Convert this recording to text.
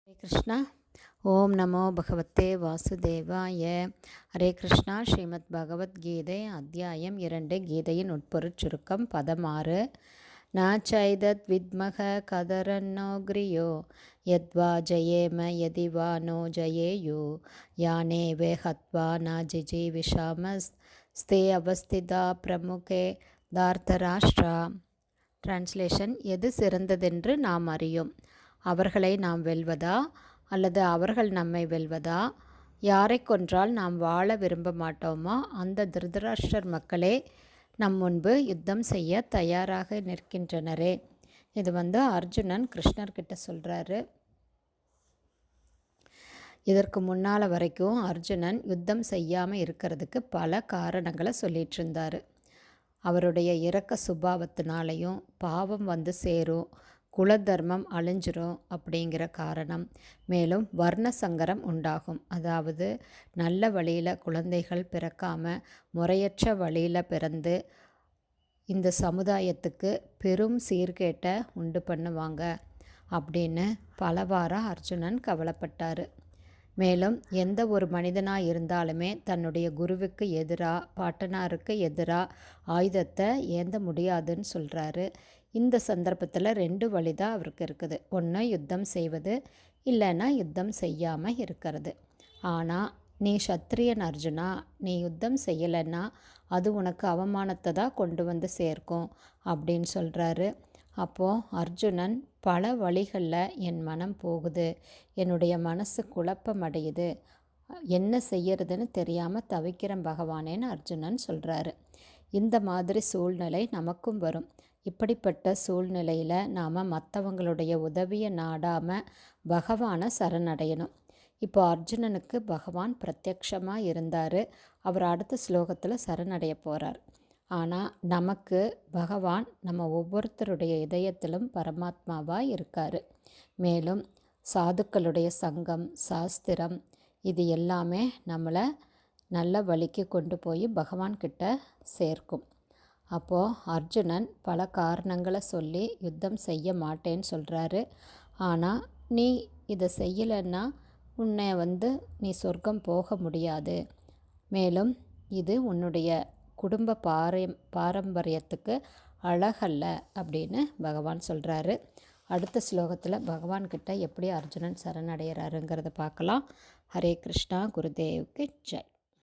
ஹரே கிருஷ்ணா. ஓம் நமோ பகவத்தே வாசுதேவாய. ஹரே கிருஷ்ணா. ஸ்ரீமத் பகவத்கீதை அத்தியாயம் 2. கீதையின் உட்பொருட் சுருக்கம். பதம் 6. ந சைதத் வித்மக கதரன்னோ கிரியோ யத்வா ஜயேம யதிவா நோ ஜயேயு யானே வேஹத்வா ந ஜிஜீவிஷாமஸ் ஸ்தே அவஸ்திதா பிரமுகே தார்த்தராஷ்டிரா. டிரான்ஸ்லேஷன். எது சிறந்ததென்று நாம் அறியோம். அவர்களை நாம் வெல்வதா அல்லது அவர்கள் நம்மை வெல்வதா? யாரை கொன்றால் நாம் வாழ விரும்ப மாட்டோமோ அந்த திருதராஷ்டிரர் மக்களே நம் முன்பு யுத்தம் செய்ய தயாராக நிற்கின்றனரே. இது அர்ஜுனன் கிருஷ்ணர்கிட்ட சொல்கிறாரு. இதற்கு முன்னால் வரைக்கும் அர்ஜுனன் யுத்தம் செய்யாமல் இருக்கிறதுக்கு பல காரணங்களை சொல்லிகிட்டு இருந்தார். அவருடைய இரக்க சுபாவத்தினாலையும் பாவம் சேரும், குலதர்மம் அழிஞ்சிரும் அப்படிங்கிற காரணம், மேலும் வர்ண சங்கரம் உண்டாகும், அதாவது நல்ல வழியில் குழந்தைகள் பிறக்காமல் முறையற்ற வழியில் பிறந்து இந்த சமுதாயத்துக்கு பெரும் சீர்கேட்டை உண்டு பண்ணுவாங்க அப்படின்னு பலவாறாக அர்ஜுனன் கவலைப்பட்டார். மேலும் எந்த ஒரு மனிதனாக இருந்தாலுமே தன்னுடைய குருவுக்கு எதிராக, பாட்டனாருக்கு எதிராக ஆயுதத்தை ஏந்த முடியாதுன்னு சொல்கிறாரு. இந்த சந்தர்ப்பத்தில் 2 வழி தான் அவருக்கு இருக்குது. ஒன்று யுத்தம் செய்வது, இல்லைன்னா யுத்தம் செய்யாமல் இருக்கிறது. ஆனால் நீ சத்திரியன் அர்ஜுனா, நீ யுத்தம் செய்யலைன்னா அது உனக்கு அவமானத்தை தான் கொண்டு சேர்க்கும் அப்படின்னு சொல்கிறாரு. அப்போது அர்ஜுனன் பல வழிகளில் என் மனம் போகுது, என்னுடைய மனசு குழப்பம் அடையுது, என்ன செய்யறதுன்னு தெரியாமல் தவிக்கிறேன் பகவானேன்னு அர்ஜுனன் சொல்கிறாரு. இந்த மாதிரி சூழ்நிலை நமக்கும் வரும். இப்படிப்பட்ட சூழ்நிலையில் நாம் மற்றவங்களுடைய உதவியை நாடாமல் பகவானை சரணடையணும். இப்போ அர்ஜுனனுக்கு பகவான் பிரத்யக்ஷமாக இருந்தார். அவர் அடுத்த ஸ்லோகத்தில் சரணடைய போகிறார். ஆனால் நமக்கு பகவான் நம்ம ஒவ்வொருத்தருடைய இதயத்திலும் பரமாத்மாவாக இருக்கார். மேலும் சாதுக்களுடைய சங்கம், சாஸ்திரம், இது எல்லாமே நம்மளை நல்ல வழிக்கு கொண்டு போய் பகவான்கிட்ட சேர்க்கும். அப்போது அர்ஜுனன் பல காரணங்களை சொல்லி யுத்தம் செய்ய மாட்டேன்னு சொல்கிறாரு. ஆனால் நீ இதை செய்யலைன்னா உன்னை நீ சொர்க்கம் போக முடியாது, மேலும் இது உன்னுடைய குடும்ப பாரம்பரியத்துக்கு அழகல்ல அப்படின்னு பகவான் சொல்கிறாரு. அடுத்த ஸ்லோகத்தில் பகவான்கிட்ட எப்படி அர்ஜுனன் சரணடைகிறாருங்கிறத பார்க்கலாம். ஹரே கிருஷ்ணா. குருதேவுக்கு ஜெய்.